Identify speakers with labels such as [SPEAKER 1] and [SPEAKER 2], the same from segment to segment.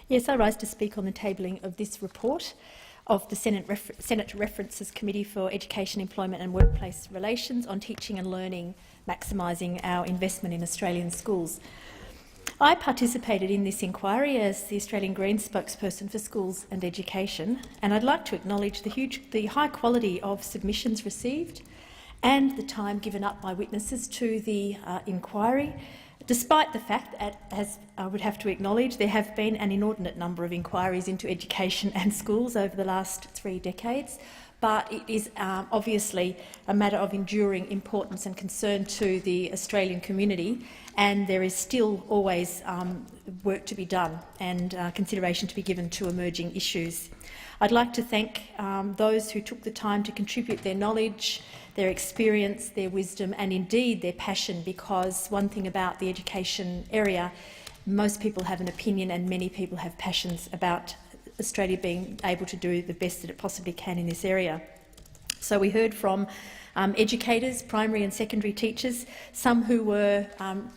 [SPEAKER 1] Yes, I rise to speak on the tabling of this report of the Senate References Committee for Education, Employment and Workplace Relations on teaching and learning, maximising our investment in Australian schools. I participated in this inquiry as the Australian Greens spokesperson for schools and education, and I'd like to acknowledge the high quality of submissions received and the time given up by witnesses to the inquiry, despite the fact that, as I would have to acknowledge, there have been an inordinate number of inquiries into education and schools over the last 3 decades. But it is obviously a matter of enduring importance and concern to the Australian community, and there is still always work to be done and consideration to be given to emerging issues. I'd like to thank those who took the time to contribute their knowledge, their experience, their wisdom and indeed their passion, because one thing about the education area, most people have an opinion and many people have passions about Australia being able to do the best that it possibly can in this area. So we heard from educators, primary and secondary teachers, some who were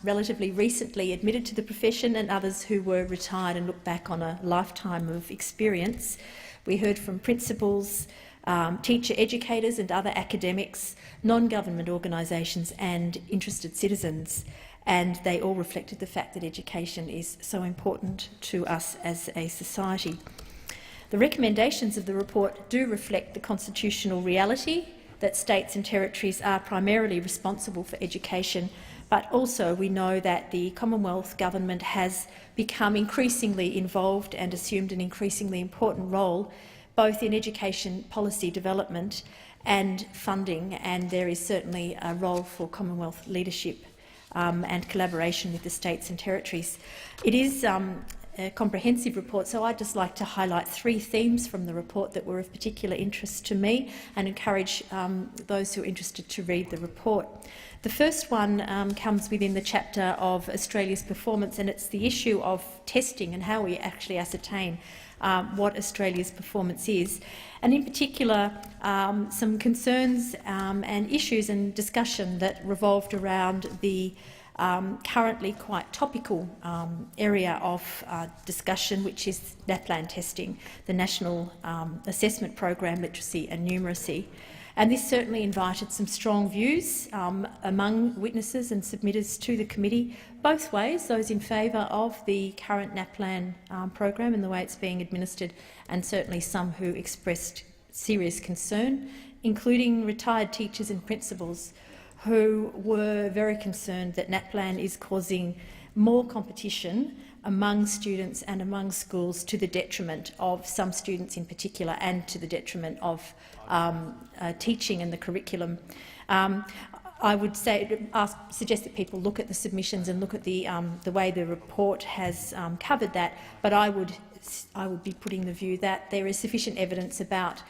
[SPEAKER 1] relatively recently admitted to the profession and others who were retired and look back on a lifetime of experience. We heard from principals, teacher educators and other academics, non-government organisations and interested citizens, and they all reflected the fact that education is so important to us as a society. The recommendations of the report do reflect the constitutional reality that states and territories are primarily responsible for education, but also we know that the Commonwealth Government has become increasingly involved and assumed an increasingly important role both in education policy development and funding, and there is certainly a role for Commonwealth leadership and collaboration with the states and territories. It is a comprehensive report, so I'd just like to highlight 3 themes from the report that were of particular interest to me and encourage those who are interested to read the report. The first one comes within the chapter of Australia's performance, and it's the issue of testing and how we actually ascertain what Australia's performance is, and in particular some concerns and issues and discussion that revolved around the currently quite topical area of discussion, which is NAPLAN testing, the National Assessment Program Literacy and Numeracy. And this certainly invited some strong views among witnesses and submitters to the committee, both ways, those in favour of the current NAPLAN program and the way it's being administered, and certainly some who expressed serious concern, including retired teachers and principals who were very concerned that NAPLAN is causing more competition among students and among schools to the detriment of some students in particular and to the detriment of teaching and the curriculum. I would suggest that people look at the submissions and look at the way the report has covered that, but I would be putting the view that there is sufficient evidence about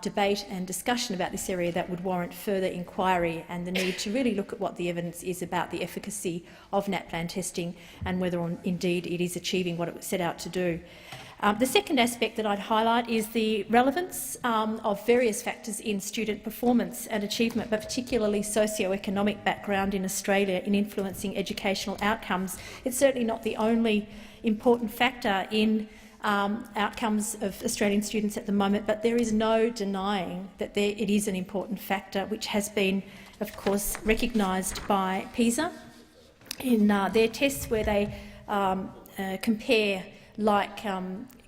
[SPEAKER 1] debate and discussion about this area that would warrant further inquiry, and the need to really look at what the evidence is about the efficacy of NAPLAN testing and whether or indeed it is achieving what it was set out to do. The second aspect that I'd highlight is the relevance of various factors in student performance and achievement, but particularly socio-economic background in Australia in influencing educational outcomes. It's certainly not the only important factor in outcomes of Australian students at the moment, but there is no denying that it is an important factor, which has been, of course, recognised by PISA in their tests where they compare like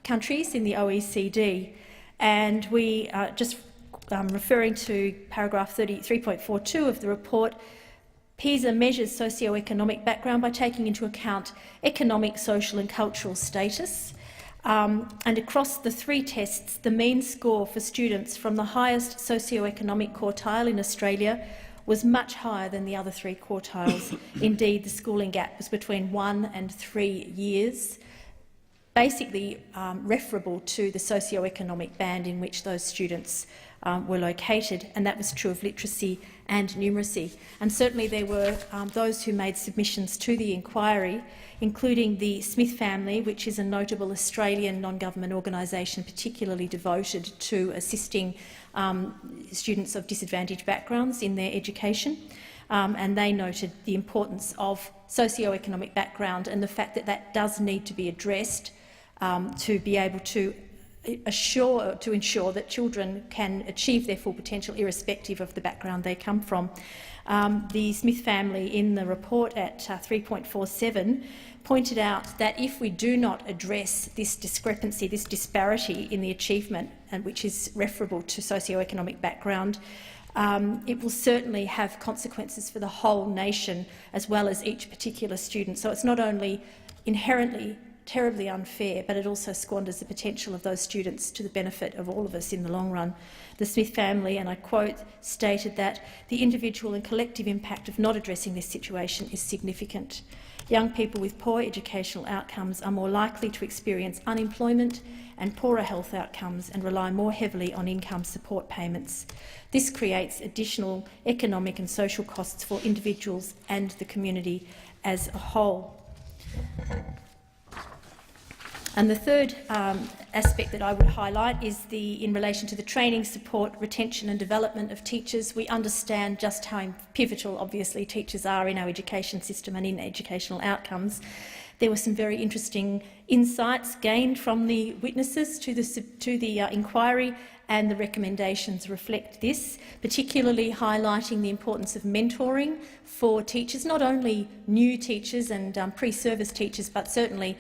[SPEAKER 1] countries in the OECD. And we just referring to paragraph 3.42 of the report, PISA measures socio-economic background by taking into account economic, social and cultural status. And across the 3 tests, the mean score for students from the highest socio-economic quartile in Australia was much higher than the other 3 quartiles. Indeed, the schooling gap was between 1 and 3 years, basically referable to the socio-economic band in which those students were located, and that was true of literacy and numeracy. And certainly there were those who made submissions to the inquiry, including the Smith family, which is a notable Australian non-government organisation particularly devoted to assisting students of disadvantaged backgrounds in their education. And they noted the importance of socio-economic background and the fact that that does need to be addressed to be able to ensure that children can achieve their full potential irrespective of the background they come from. The Smith family in the report at 3.47 pointed out that if we do not address this discrepancy, this disparity in the achievement, and which is referable to socioeconomic background, it will certainly have consequences for the whole nation as well as each particular student. So it's not only inherently terribly unfair, but it also squanders the potential of those students to the benefit of all of us in the long run. The Smith family, and I quote, stated that the individual and collective impact of not addressing this situation is significant. Young people with poor educational outcomes are more likely to experience unemployment and poorer health outcomes and rely more heavily on income support payments. This creates additional economic and social costs for individuals and the community as a whole. And the third aspect that I would highlight is in relation to the training, support, retention and development of teachers. We understand just how pivotal, obviously, teachers are in our education system and in educational outcomes. There were some very interesting insights gained from the witnesses to the inquiry, and the recommendations reflect this, particularly highlighting the importance of mentoring for teachers, not only new teachers and pre-service teachers, but certainly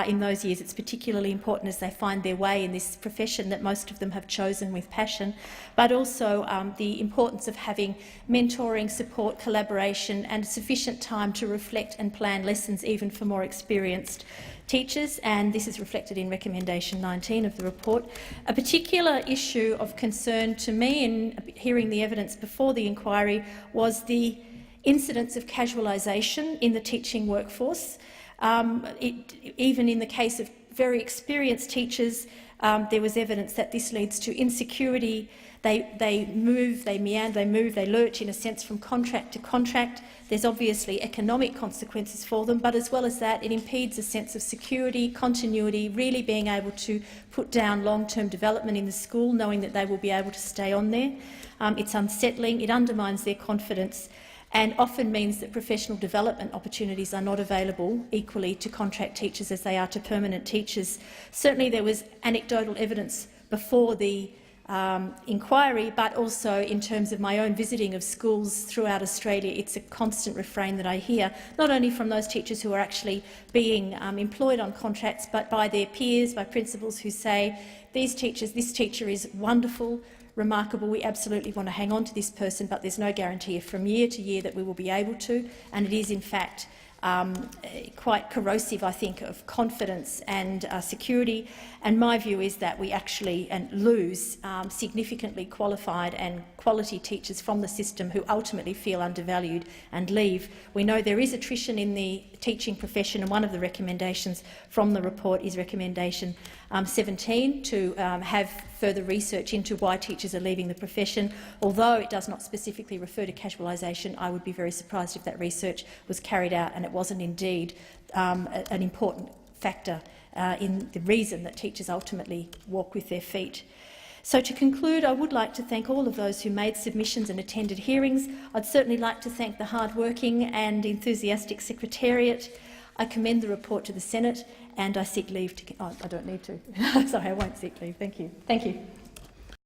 [SPEAKER 1] in those years it's particularly important as they find their way in this profession that most of them have chosen with passion, but also the importance of having mentoring, support, collaboration and sufficient time to reflect and plan lessons even for more experienced teachers, and this is reflected in recommendation 19 of the report. A particular issue of concern to me in hearing the evidence before the inquiry was the incidence of casualisation in the teaching workforce. Even in the case of very experienced teachers, there was evidence that this leads to insecurity. They move, they meander, they move, they lurch in a sense from contract to contract. There's obviously economic consequences for them, but as well as that, it impedes a sense of security, continuity, really being able to put down long-term development in the school, knowing that they will be able to stay on there. It's unsettling, it undermines their confidence, and often means that professional development opportunities are not available equally to contract teachers as they are to permanent teachers. Certainly there was anecdotal evidence before the inquiry, but also in terms of my own visiting of schools throughout Australia, it's a constant refrain that I hear, not only from those teachers who are actually being employed on contracts, but by their peers, by principals who say, this teacher is wonderful, remarkable, we absolutely want to hang on to this person, but there's no guarantee from year to year that we will be able to, and it is in fact quite corrosive, I think, of confidence and security. And my view is that we actually lose significantly qualified and quality teachers from the system who ultimately feel undervalued and leave. We know there is attrition in the teaching profession, and one of the recommendations from the report is recommendation 17 to have further research into why teachers are leaving the profession. Although it does not specifically refer to casualisation, I would be very surprised if that research was carried out and it wasn't indeed an important factor in the reason that teachers ultimately walk with their feet. So to conclude, I would like to thank all of those who made submissions and attended hearings. I'd certainly like to thank the hard-working and enthusiastic Secretariat. I commend the report to the Senate and I seek leave to— oh, I don't need to. Sorry, I won't seek leave. Thank you. Thank you.